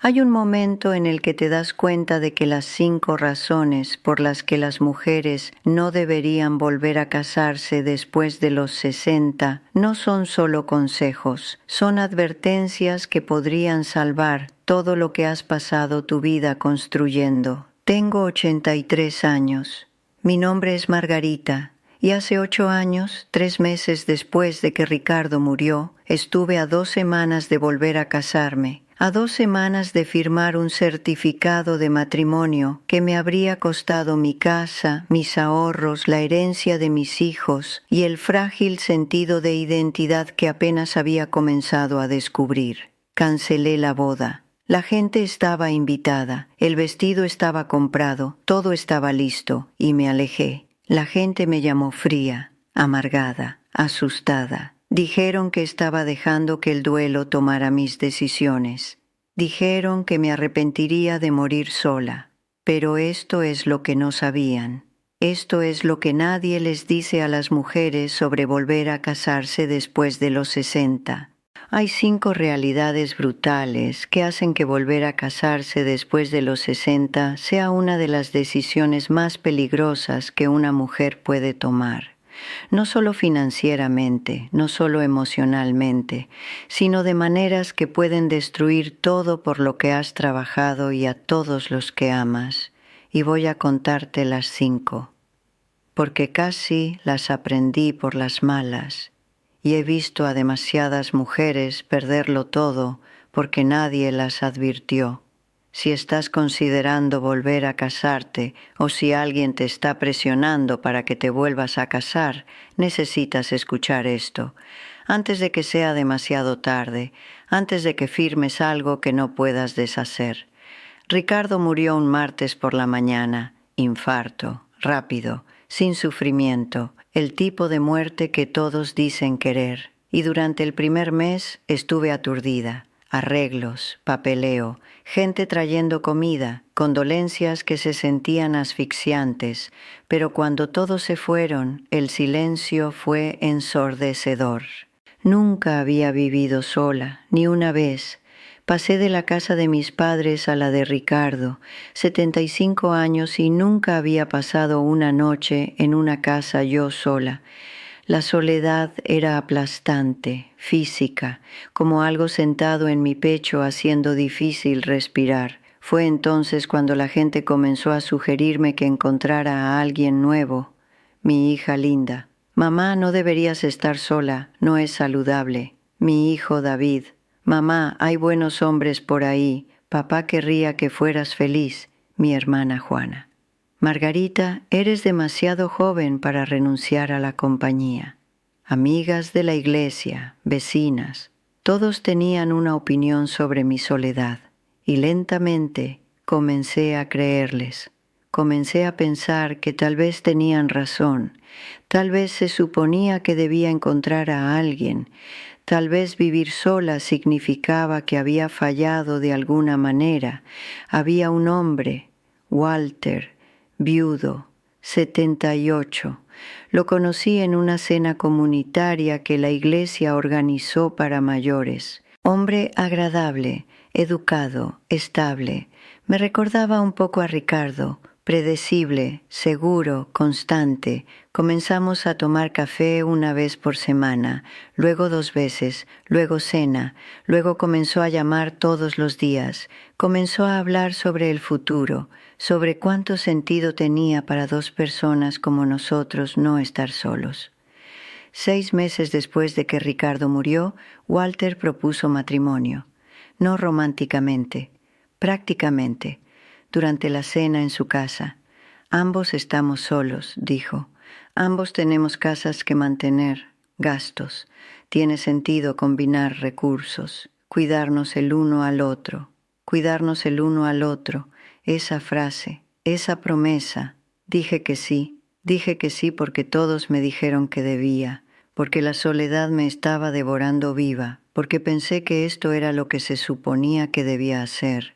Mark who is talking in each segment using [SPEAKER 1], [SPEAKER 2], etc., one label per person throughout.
[SPEAKER 1] Hay un momento en el que te das cuenta de que las 5 razones por las que las mujeres no deberían volver a casarse después de los 60 no son solo consejos, son advertencias que podrían salvar todo lo que has pasado tu vida construyendo. Tengo 83 años. Mi nombre es Margarita. Y hace 8 años, 3 meses después de que Ricardo murió, estuve a 2 semanas de volver a casarme, a 2 semanas de firmar un certificado de matrimonio que me habría costado mi casa, mis ahorros, la herencia de mis hijos y el frágil sentido de identidad que apenas había comenzado a descubrir. Cancelé la boda. La gente estaba invitada, el vestido estaba comprado, todo estaba listo, y me alejé. La gente me llamó fría, amargada, asustada. Dijeron que estaba dejando que el duelo tomara mis decisiones. Dijeron que me arrepentiría de morir sola. Pero esto es lo que no sabían. Esto es lo que nadie les dice a las mujeres sobre volver a casarse después de los 60. Hay 5 realidades brutales que hacen que volver a casarse después de los 60 sea una de las decisiones más peligrosas que una mujer puede tomar. No solo financieramente, no solo emocionalmente, sino de maneras que pueden destruir todo por lo que has trabajado y a todos los que amas. Y voy a contarte las 5, porque casi las aprendí por las malas. Y he visto a demasiadas mujeres perderlo todo porque nadie las advirtió. Si estás considerando volver a casarte o si alguien te está presionando para que te vuelvas a casar, necesitas escuchar esto, antes de que sea demasiado tarde, antes de que firmes algo que no puedas deshacer. Ricardo murió un martes por la mañana, infarto, rápido, sin sufrimiento, el tipo de muerte que todos dicen querer. Y durante el primer mes estuve aturdida. Arreglos, papeleo, gente trayendo comida, condolencias que se sentían asfixiantes, pero cuando todos se fueron, el silencio fue ensordecedor. Nunca había vivido sola, ni una vez. Pasé de la casa de mis padres a la de Ricardo, 75 años y nunca había pasado una noche en una casa yo sola. La soledad era aplastante, física, como algo sentado en mi pecho haciendo difícil respirar. Fue entonces cuando la gente comenzó a sugerirme que encontrara a alguien nuevo, mi hija Linda. Mamá, no deberías estar sola, no es saludable. Mi hijo David. Mamá, hay buenos hombres por ahí. Papá querría que fueras feliz. Mi hermana Juana. Margarita, eres demasiado joven para renunciar a la compañía. Amigas de la iglesia, vecinas, todos tenían una opinión sobre mi soledad. Y lentamente comencé a creerles. Comencé a pensar que tal vez tenían razón. Tal vez se suponía que debía encontrar a alguien. Tal vez vivir sola significaba que había fallado de alguna manera. Había un hombre, Walter, viudo, 78. Lo conocí en una cena comunitaria que la iglesia organizó para mayores. Hombre agradable, educado, estable. Me recordaba un poco a Ricardo. Predecible, seguro, constante. Comenzamos a tomar café una vez por semana, luego 2 veces, luego cena, luego comenzó a llamar todos los días, comenzó a hablar sobre el futuro, sobre cuánto sentido tenía para 2 personas como nosotros no estar solos. 6 meses después de que Ricardo murió, Walter propuso matrimonio, no románticamente, prácticamente. Durante la cena en su casa. Ambos estamos solos, dijo. Ambos tenemos casas que mantener, gastos. Tiene sentido combinar recursos, cuidarnos el uno al otro. Cuidarnos el uno al otro. Esa frase, esa promesa. Dije que sí porque todos me dijeron que debía, porque la soledad me estaba devorando viva, porque pensé que esto era lo que se suponía que debía hacer.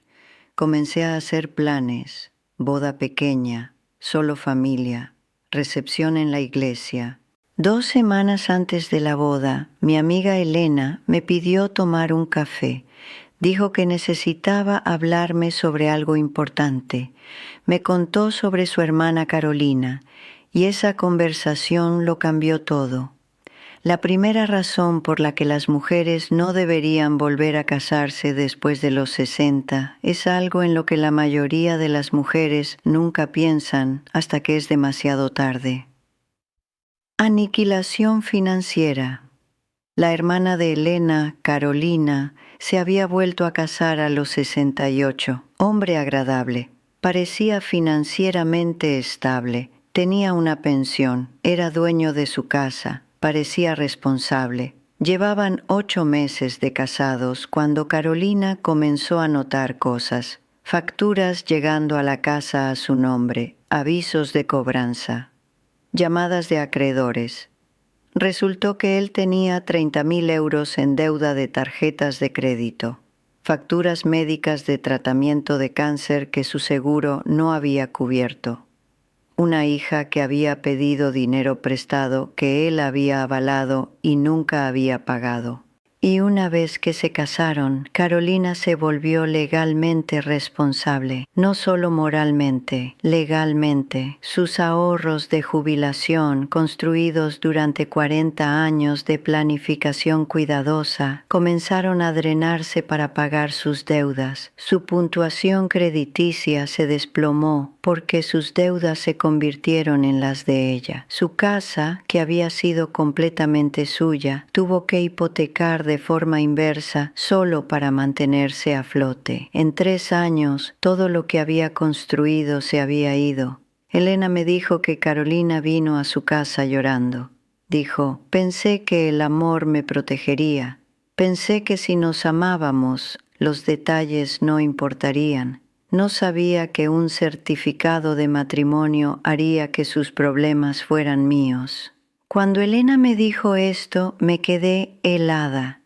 [SPEAKER 1] Comencé a hacer planes, boda pequeña, solo familia, recepción en la iglesia. 2 semanas antes de la boda, mi amiga Elena me pidió tomar un café. Dijo que necesitaba hablarme sobre algo importante. Me contó sobre su hermana Carolina, y esa conversación lo cambió todo. La primera razón por la que las mujeres no deberían volver a casarse después de los 60 es algo en lo que la mayoría de las mujeres nunca piensan hasta que es demasiado tarde. Aniquilación financiera. La hermana de Elena, Carolina, se había vuelto a casar a los 68. Hombre agradable. Parecía financieramente estable. Tenía una pensión. Era dueño de su casa. Parecía responsable. Llevaban 8 meses de casados cuando Carolina comenzó a notar cosas. Facturas llegando a la casa a su nombre. Avisos de cobranza. Llamadas de acreedores. Resultó que él tenía 30.000 euros en deuda de tarjetas de crédito, facturas médicas de tratamiento de cáncer que su seguro no había cubierto, una hija que había pedido dinero prestado que él había avalado y nunca había pagado. Y una vez que se casaron, Carolina se volvió legalmente responsable, no solo moralmente, legalmente. Sus ahorros de jubilación, construidos durante 40 años de planificación cuidadosa, comenzaron a drenarse para pagar sus deudas. Su puntuación crediticia se desplomó porque sus deudas se convirtieron en las de ella. Su casa, que había sido completamente suya, tuvo que hipotecar de forma inversa solo para mantenerse a flote. En 3 años, todo lo que había construido se había ido. Elena me dijo que Carolina vino a su casa llorando. Dijo, pensé que el amor me protegería. Pensé que si nos amábamos, los detalles no importarían. No sabía que un certificado de matrimonio haría que sus problemas fueran míos. Cuando Elena me dijo esto, me quedé helada,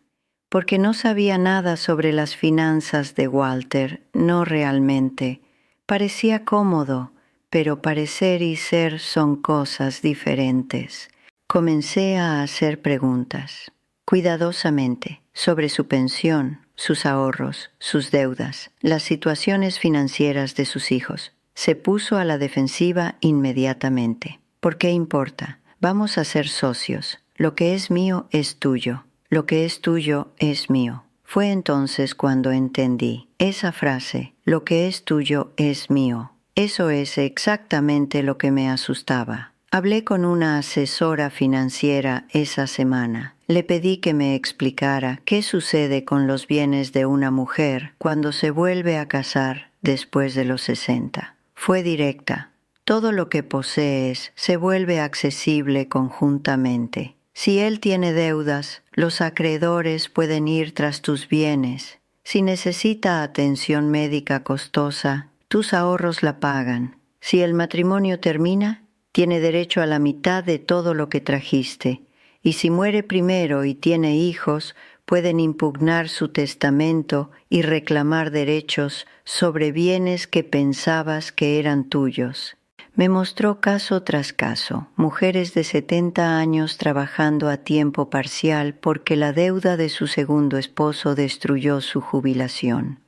[SPEAKER 1] porque no sabía nada sobre las finanzas de Walter, no realmente. Parecía cómodo, pero parecer y ser son cosas diferentes. Comencé a hacer preguntas, cuidadosamente, sobre su pensión, sus ahorros, sus deudas, las situaciones financieras de sus hijos. Se puso a la defensiva inmediatamente. ¿Por qué importa? Vamos a ser socios. Lo que es mío es tuyo. Lo que es tuyo es mío. Fue entonces cuando entendí esa frase, lo que es tuyo es mío. Eso es exactamente lo que me asustaba. Hablé con una asesora financiera esa semana. Le pedí que me explicara qué sucede con los bienes de una mujer cuando se vuelve a casar después de los 60. Fue directa. Todo lo que posees se vuelve accesible conjuntamente. Si él tiene deudas, los acreedores pueden ir tras tus bienes. Si necesita atención médica costosa, tus ahorros la pagan. Si el matrimonio termina, tiene derecho a la mitad de todo lo que trajiste, y si muere primero y tiene hijos, pueden impugnar su testamento y reclamar derechos sobre bienes que pensabas que eran tuyos. Me mostró caso tras caso, mujeres de 70 años trabajando a tiempo parcial porque la deuda de su segundo esposo destruyó su jubilación.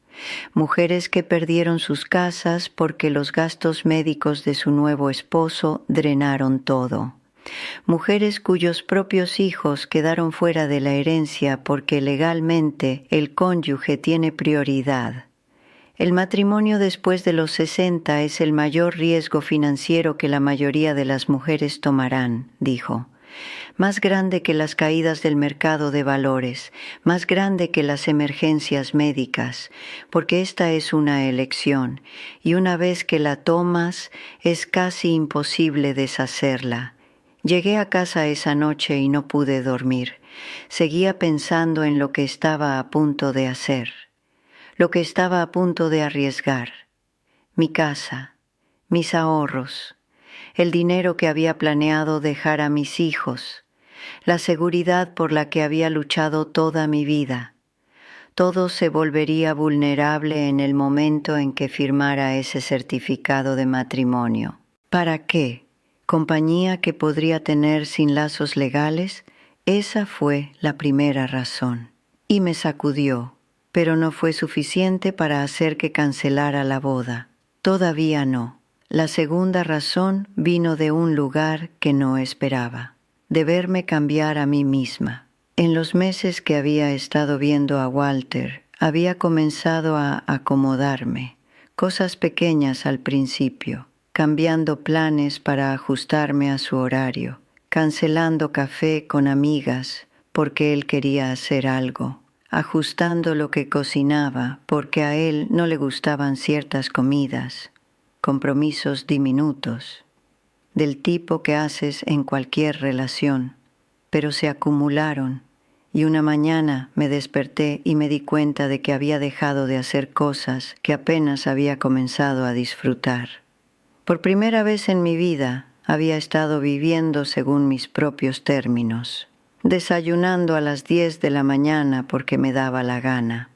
[SPEAKER 1] Mujeres que perdieron sus casas porque los gastos médicos de su nuevo esposo drenaron todo. Mujeres cuyos propios hijos quedaron fuera de la herencia porque legalmente el cónyuge tiene prioridad. El matrimonio después de los 60 es el mayor riesgo financiero que la mayoría de las mujeres tomarán, dijo. Más grande que las caídas del mercado de valores, más grande que las emergencias médicas, porque esta es una elección, y una vez que la tomas, es casi imposible deshacerla. Llegué a casa esa noche y no pude dormir. Seguía pensando en lo que estaba a punto de hacer, lo que estaba a punto de arriesgar. Mi casa, mis ahorros, el dinero que había planeado dejar a mis hijos, la seguridad por la que había luchado toda mi vida. Todo se volvería vulnerable en el momento en que firmara ese certificado de matrimonio. ¿Para qué? ¿Compañía que podría tener sin lazos legales? Esa fue la primera razón. Y me sacudió. pero no fue suficiente para hacer que cancelara la boda. Todavía no. La segunda razón vino de un lugar que no esperaba, de verme cambiar a mí misma. En los meses que había estado viendo a Walter, había comenzado a acomodarme, cosas pequeñas al principio, cambiando planes para ajustarme a su horario, cancelando café con amigas porque él quería hacer algo, ajustando lo que cocinaba porque a él no le gustaban ciertas comidas, compromisos diminutos, del tipo que haces en cualquier relación, pero se acumularon, y una mañana me desperté y me di cuenta de que había dejado de hacer cosas que apenas había comenzado a disfrutar. Por primera vez en mi vida había estado viviendo según mis propios términos, desayunando a las 10 de la mañana porque me daba la gana,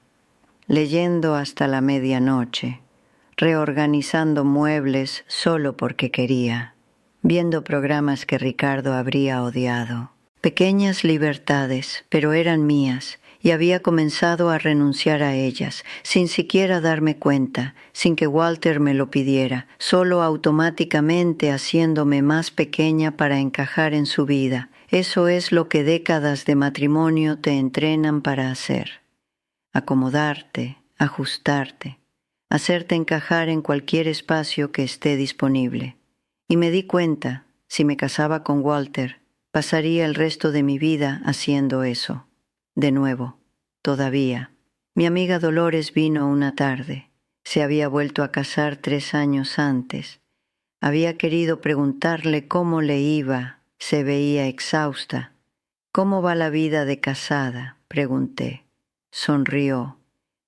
[SPEAKER 1] leyendo hasta la medianoche, reorganizando muebles solo porque quería, viendo programas que Ricardo habría odiado. Pequeñas libertades, pero eran mías, y había comenzado a renunciar a ellas, sin siquiera darme cuenta, sin que Walter me lo pidiera, solo automáticamente haciéndome más pequeña para encajar en su vida. Eso es lo que décadas de matrimonio te entrenan para hacer. Acomodarte, ajustarte, hacerte encajar en cualquier espacio que esté disponible. Y me di cuenta, si me casaba con Walter, pasaría el resto de mi vida haciendo eso. De nuevo, todavía. Mi amiga Dolores vino una tarde. Se había vuelto a casar 3 años antes. Había querido preguntarle cómo le iba. Se veía exhausta. «¿Cómo va la vida de casada?», pregunté. Sonrió,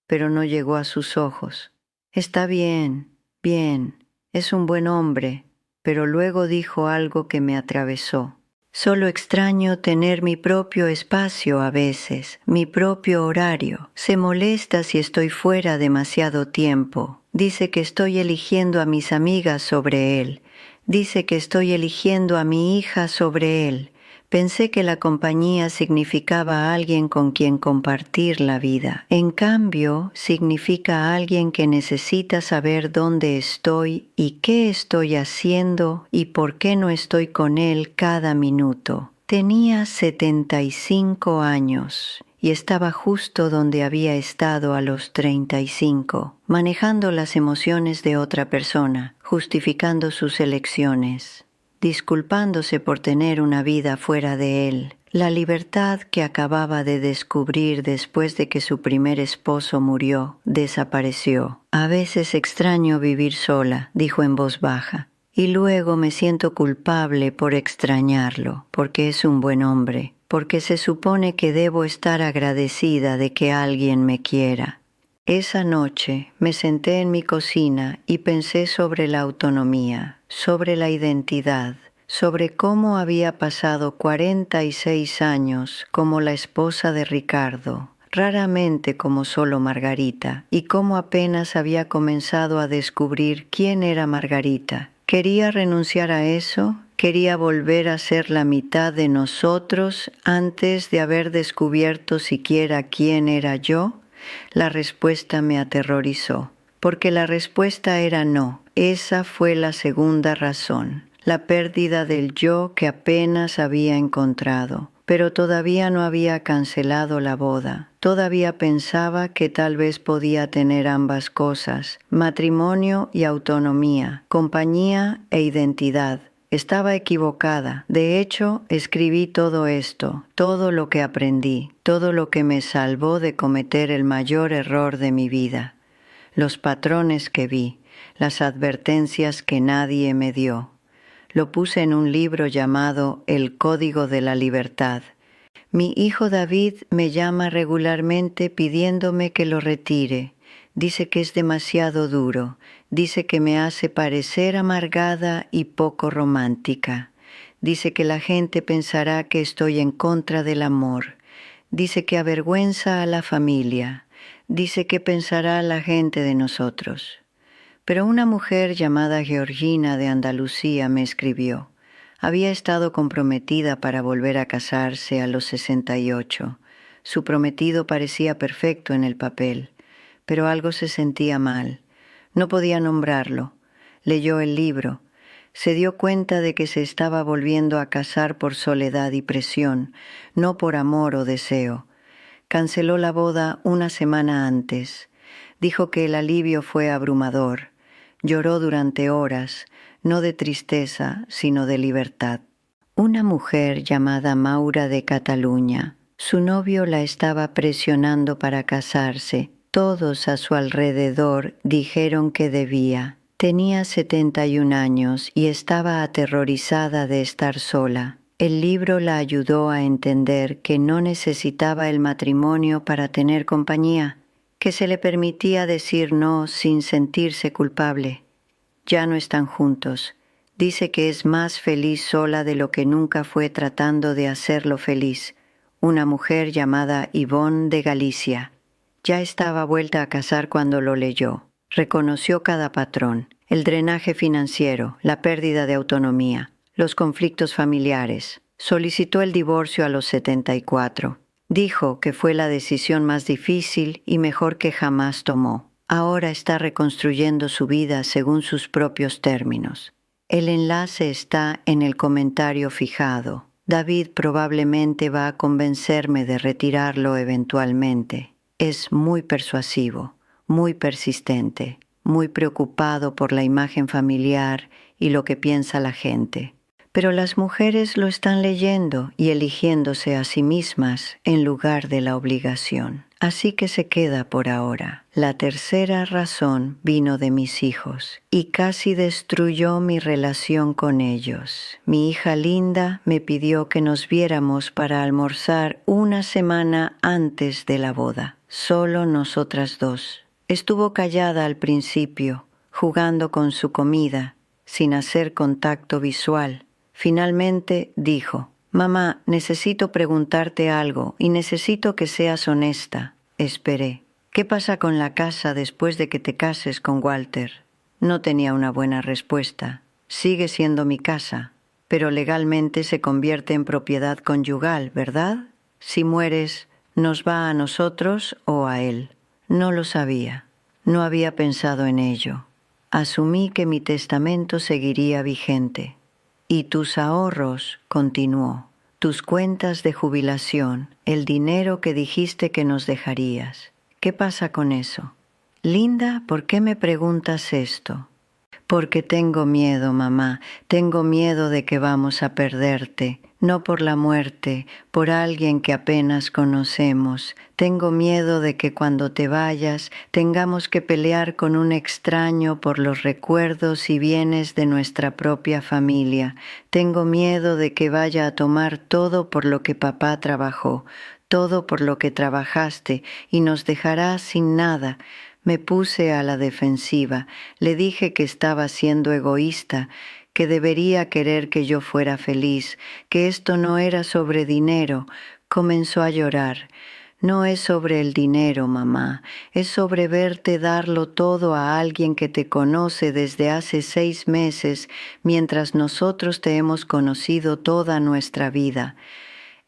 [SPEAKER 1] pero no llegó a sus ojos. «Está bien, bien. Es un buen hombre», pero luego dijo algo que me atravesó. «Solo extraño tener mi propio espacio a veces, mi propio horario. Se molesta si estoy fuera demasiado tiempo. Dice que estoy eligiendo a mis amigas sobre él. Dice que estoy eligiendo a mi hija sobre él. Pensé que la compañía significaba a alguien con quien compartir la vida. En cambio, significa a alguien que necesita saber dónde estoy y qué estoy haciendo y por qué no estoy con él cada minuto». Tenía 75 años y estaba justo donde había estado a los 35, manejando las emociones de otra persona, justificando sus elecciones, disculpándose por tener una vida fuera de él, la libertad que acababa de descubrir después de que su primer esposo murió, desapareció. «A veces extraño vivir sola», dijo en voz baja, «y luego me siento culpable por extrañarlo, porque es un buen hombre, porque se supone que debo estar agradecida de que alguien me quiera». Esa noche me senté en mi cocina y pensé sobre la autonomía, sobre la identidad, sobre cómo había pasado 46 años como la esposa de Ricardo, raramente como solo Margarita, y cómo apenas había comenzado a descubrir quién era Margarita. ¿Quería renunciar a eso? ¿Quería volver a ser la mitad de nosotros antes de haber descubierto siquiera quién era yo? La respuesta me aterrorizó, porque la respuesta era no. Esa fue la segunda razón, la pérdida del yo que apenas había encontrado. Pero todavía no había cancelado la boda. Todavía pensaba que tal vez podía tener ambas cosas, matrimonio y autonomía, compañía e identidad. Estaba equivocada. De hecho, escribí todo esto, todo lo que aprendí, todo lo que me salvó de cometer el mayor error de mi vida. Los patrones que vi, las advertencias que nadie me dio. Lo puse en un libro llamado El Código de la Libertad. Mi hijo David me llama regularmente pidiéndome que lo retire. Dice que es demasiado duro. Dice que me hace parecer amargada y poco romántica. Dice que la gente pensará que estoy en contra del amor. Dice que avergüenza a la familia. Dice que pensará la gente de nosotros. Pero una mujer llamada Georgina de Andalucía me escribió. Había estado comprometida para volver a casarse a los 68. Su prometido parecía perfecto en el papel, pero algo se sentía mal. No podía nombrarlo. Leyó el libro. Se dio cuenta de que se estaba volviendo a casar por soledad y presión, no por amor o deseo. Canceló la boda una semana antes. Dijo que el alivio fue abrumador. Lloró durante horas, no de tristeza, sino de libertad. Una mujer llamada Maura de Cataluña. Su novio la estaba presionando para casarse. Todos a su alrededor dijeron que debía. Tenía 71 años y estaba aterrorizada de estar sola. El libro la ayudó a entender que no necesitaba el matrimonio para tener compañía, que se le permitía decir no sin sentirse culpable. Ya no están juntos. Dice que es más feliz sola de lo que nunca fue tratando de hacerlo feliz. Una mujer llamada Ivonne de Galicia. Ya estaba vuelta a casar cuando lo leyó. Reconoció cada patrón: el drenaje financiero, la pérdida de autonomía, los conflictos familiares. Solicitó el divorcio a los 74. Dijo que fue la decisión más difícil y mejor que jamás tomó. Ahora está reconstruyendo su vida según sus propios términos. El enlace está en el comentario fijado. David probablemente va a convencerme de retirarlo eventualmente. Es muy persuasivo, muy persistente, muy preocupado por la imagen familiar y lo que piensa la gente. Pero las mujeres lo están leyendo y eligiéndose a sí mismas en lugar de la obligación. Así que se queda por ahora. La tercera razón vino de mis hijos y casi destruyó mi relación con ellos. Mi hija Linda me pidió que nos viéramos para almorzar una semana antes de la boda. Solo nosotras dos. Estuvo callada al principio, jugando con su comida, sin hacer contacto visual. Finalmente dijo: «Mamá, necesito preguntarte algo y necesito que seas honesta». Esperé. «¿Qué pasa con la casa después de que te cases con Walter?» No tenía una buena respuesta. «Sigue siendo mi casa, pero legalmente se convierte en propiedad conyugal, ¿verdad? Si mueres, ¿nos va a nosotros o a él?» No lo sabía. No había pensado en ello. Asumí que mi testamento seguiría vigente. «Y tus ahorros», continuó, «tus cuentas de jubilación, el dinero que dijiste que nos dejarías. ¿Qué pasa con eso?» «Linda, ¿por qué me preguntas esto?» «Porque tengo miedo, mamá, tengo miedo de que vamos a perderte, no por la muerte, por alguien que apenas conocemos. Tengo miedo de que cuando te vayas tengamos que pelear con un extraño por los recuerdos y bienes de nuestra propia familia. Tengo miedo de que vaya a tomar todo por lo que papá trabajó, todo por lo que trabajaste, y nos dejará sin nada». Me puse a la defensiva. Le dije que estaba siendo egoísta, que debería querer que yo fuera feliz, que esto no era sobre dinero. Comenzó a llorar. «No es sobre el dinero, mamá, es sobre verte darlo todo a alguien que te conoce desde hace 6 meses, mientras nosotros te hemos conocido toda nuestra vida.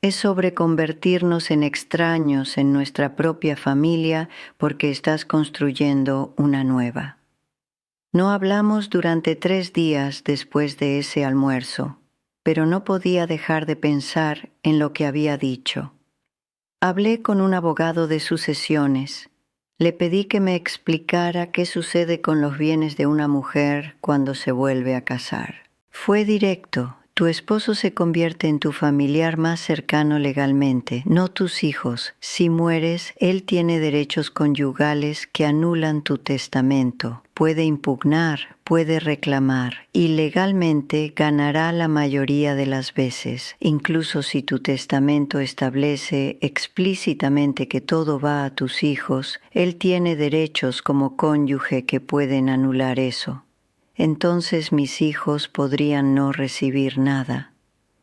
[SPEAKER 1] Es sobre convertirnos en extraños en nuestra propia familia porque estás construyendo una nueva». No hablamos durante 3 días después de ese almuerzo, pero no podía dejar de pensar en lo que había dicho. Hablé con un abogado de sucesiones. Le pedí que me explicara qué sucede con los bienes de una mujer cuando se vuelve a casar. Fue directo. Tu esposo se convierte en tu familiar más cercano legalmente, no tus hijos. Si mueres, él tiene derechos conyugales que anulan tu testamento. Puede impugnar, puede reclamar y legalmente ganará la mayoría de las veces. Incluso si tu testamento establece explícitamente que todo va a tus hijos, él tiene derechos como cónyuge que pueden anular eso. Entonces mis hijos podrían no recibir nada.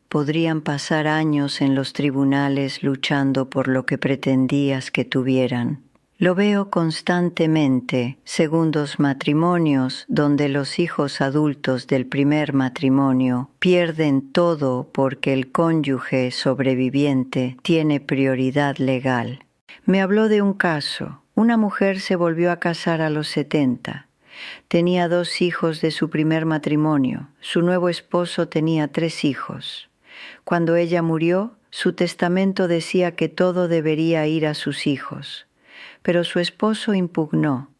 [SPEAKER 1] Podrían pasar años en los tribunales luchando por lo que pretendías que tuvieran. Lo veo constantemente, segundos matrimonios donde los hijos adultos del primer matrimonio pierden todo porque el cónyuge sobreviviente tiene prioridad legal. Me habló de un caso. Una mujer se volvió a casar a los 70. Tenía 2 hijos de su primer matrimonio. Su nuevo esposo tenía 3 hijos. Cuando ella murió, su testamento decía que todo debería ir a sus hijos. Pero su esposo impugnó,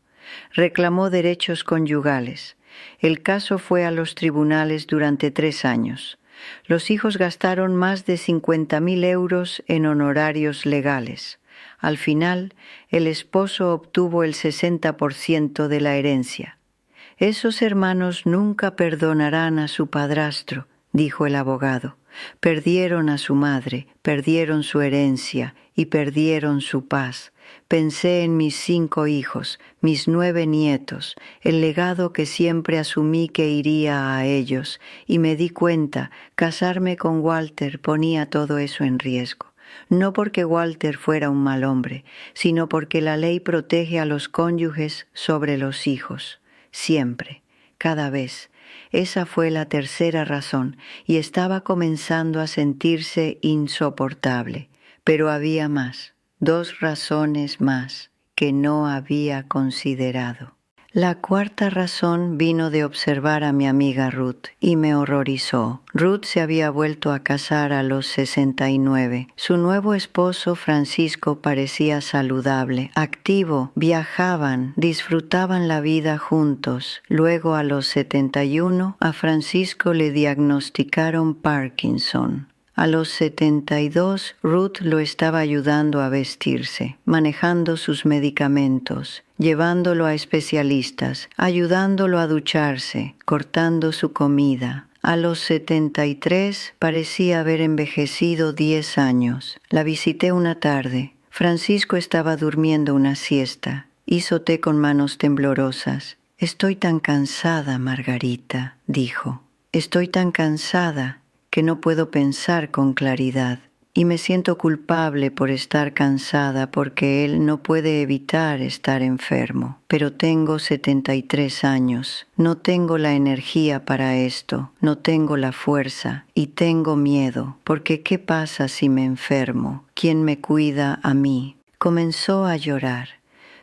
[SPEAKER 1] reclamó derechos conyugales. El caso fue a los tribunales durante 3 años. Los hijos gastaron más de 50.000 euros en honorarios legales. Al final, el esposo obtuvo el 60% de la herencia. Esos hermanos nunca perdonarán a su padrastro, dijo el abogado. Perdieron a su madre, perdieron su herencia y perdieron su paz. Pensé en mis 5 hijos, mis 9 nietos, el legado que siempre asumí que iría a ellos, y me di cuenta, casarme con Walter ponía todo eso en riesgo. No porque Walter fuera un mal hombre, sino porque la ley protege a los cónyuges sobre los hijos. Siempre, cada vez. Esa fue la tercera razón, y estaba comenzando a sentirse insoportable. Pero había más. 2 razones más que no había considerado. La cuarta razón vino de observar a mi amiga Ruth y me horrorizó. Ruth se había vuelto a casar a los 69. Su nuevo esposo Francisco parecía saludable, activo, viajaban, disfrutaban la vida juntos. Luego a los 71 a Francisco le diagnosticaron Parkinson. A los 72, Ruth lo estaba ayudando a vestirse, manejando sus medicamentos, llevándolo a especialistas, ayudándolo a ducharse, cortando su comida. A los 73 parecía haber envejecido 10 años. La visité una tarde. Francisco estaba durmiendo una siesta. Hizo té con manos temblorosas. «Estoy tan cansada, Margarita», dijo. «Estoy tan cansada que no puedo pensar con claridad, y me siento culpable por estar cansada porque él no puede evitar estar enfermo. Pero tengo 73 años, no tengo la energía para esto, no tengo la fuerza y tengo miedo, porque ¿qué pasa si me enfermo? ¿Quién me cuida a mí?». Comenzó a llorar.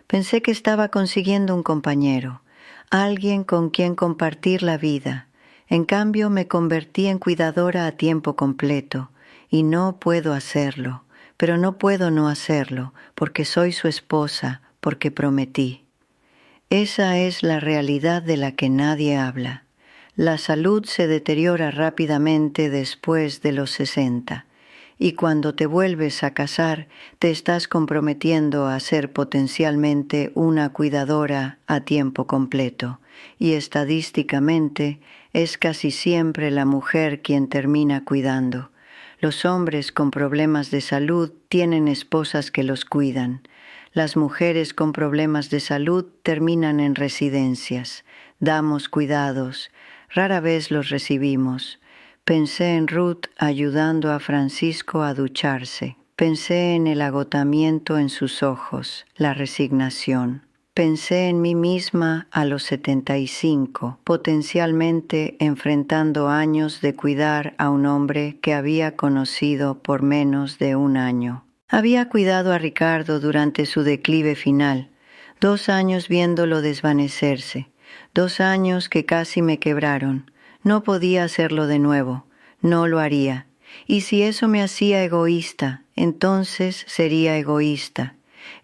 [SPEAKER 1] Pensé que estaba consiguiendo un compañero, alguien con quien compartir la vida. En cambio, me convertí en cuidadora a tiempo completo, y no puedo hacerlo, pero no puedo no hacerlo, porque soy su esposa, porque prometí. Esa es la realidad de la que nadie habla. La salud se deteriora rápidamente después de los 60, y cuando te vuelves a casar, te estás comprometiendo a ser potencialmente una cuidadora a tiempo completo, y estadísticamente es casi siempre la mujer quien termina cuidando. Los hombres con problemas de salud tienen esposas que los cuidan. Las mujeres con problemas de salud terminan en residencias. Damos cuidados, rara vez los recibimos. Pensé en Ruth ayudando a Francisco a ducharse. Pensé en el agotamiento en sus ojos, la resignación. Pensé en mí misma a los 75, potencialmente enfrentando años de cuidar a un hombre que había conocido por menos de 1 año. Había cuidado a Ricardo durante su declive final, 2 años viéndolo desvanecerse, 2 años que casi me quebraron. No podía hacerlo de nuevo, no lo haría. Y si eso me hacía egoísta, entonces sería egoísta.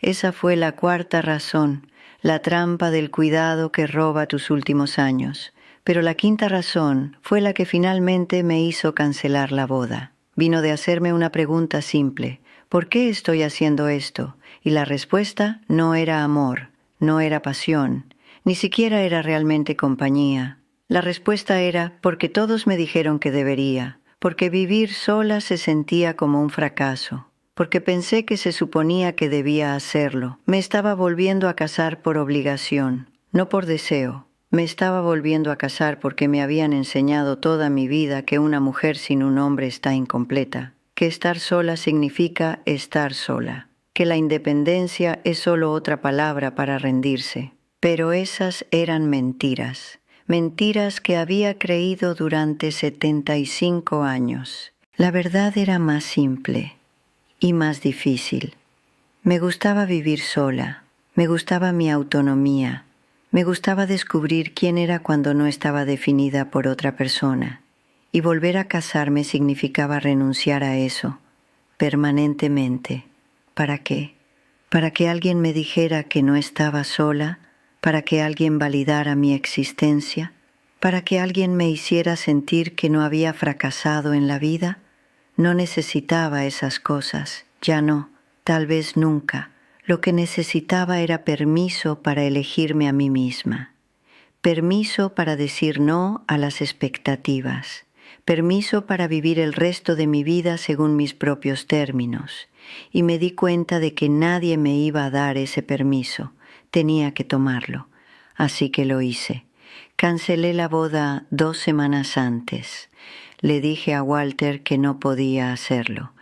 [SPEAKER 1] Esa fue la cuarta razón. La trampa del cuidado que roba tus últimos años. Pero la quinta razón fue la que finalmente me hizo cancelar la boda. Vino de hacerme una pregunta simple: ¿por qué estoy haciendo esto? Y la respuesta no era amor, no era pasión, ni siquiera era realmente compañía. La respuesta era porque todos me dijeron que debería, porque vivir sola se sentía como un fracaso. Porque pensé que se suponía que debía hacerlo. Me estaba volviendo a casar por obligación, no por deseo. Me estaba volviendo a casar porque me habían enseñado toda mi vida que una mujer sin un hombre está incompleta, que estar sola significa estar sola. que la independencia es solo otra palabra para rendirse. Pero esas eran mentiras, mentiras que había creído durante 75 años. La verdad era más simple y más difícil. Me gustaba vivir sola, me gustaba mi autonomía, me gustaba descubrir quién era cuando no estaba definida por otra persona. Y volver a casarme significaba renunciar a eso, permanentemente. ¿Para qué? ¿Para que alguien me dijera que no estaba sola? ¿Para que alguien validara mi existencia? ¿Para que alguien me hiciera sentir que no había fracasado en la vida? No necesitaba esas cosas, ya no, tal vez nunca. Lo que necesitaba era permiso para elegirme a mí misma. Permiso para decir no a las expectativas. Permiso para vivir el resto de mi vida según mis propios términos. Y me di cuenta de que nadie me iba a dar ese permiso. Tenía que tomarlo. Así que lo hice. Cancelé la boda 2 semanas antes. Le dije a Walter que no podía hacerlo,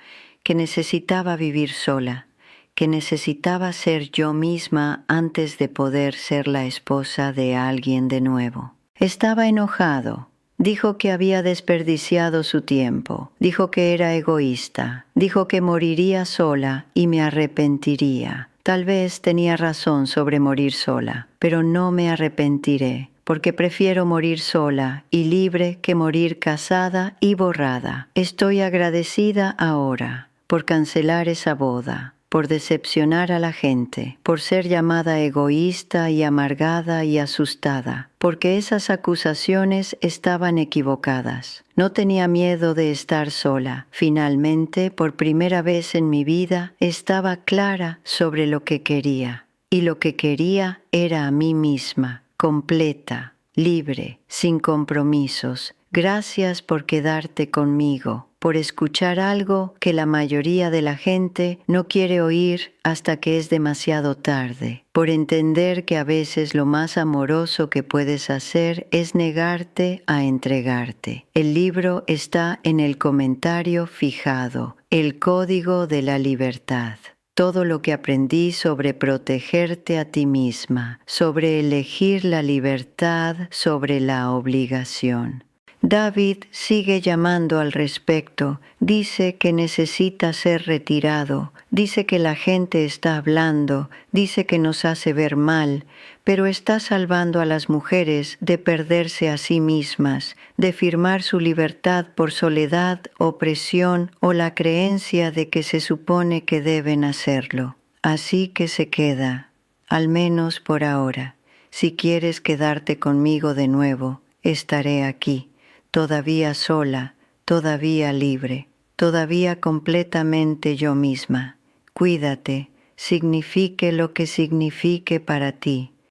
[SPEAKER 1] que necesitaba vivir sola, que necesitaba ser yo misma antes de poder ser la esposa de alguien de nuevo. Estaba enojado. Dijo que había desperdiciado su tiempo. Dijo que era egoísta. Dijo que moriría sola y me arrepentiría. Tal vez tenía razón sobre morir sola, pero no me arrepentiré, porque prefiero morir sola y libre que morir casada y borrada. Estoy agradecida ahora por cancelar esa boda, por decepcionar a la gente, por ser llamada egoísta y amargada y asustada, porque esas acusaciones estaban equivocadas. No tenía miedo de estar sola. Finalmente, por primera vez en mi vida, estaba clara sobre lo que quería. Y lo que quería era a mí misma, completa, libre, sin compromisos. Gracias por quedarte conmigo, por escuchar algo que la mayoría de la gente no quiere oír hasta que es demasiado tarde, por entender que a veces lo más amoroso que puedes hacer es negarte a entregarte. El libro está en el comentario fijado, El Código de la Libertad. Todo lo que aprendí sobre protegerte a ti misma, sobre elegir la libertad sobre la obligación. David sigue llamando al respecto, dice que necesita ser retirado, dice que la gente está hablando, dice que nos hace ver mal, pero está salvando a las mujeres de perderse a sí mismas, de firmar su libertad por soledad, opresión o la creencia de que se supone que deben hacerlo. Así que se queda, al menos por ahora. Si quieres quedarte conmigo de nuevo, estaré aquí. Todavía sola, todavía libre, todavía completamente yo misma. Cuídate, signifique lo que signifique para ti.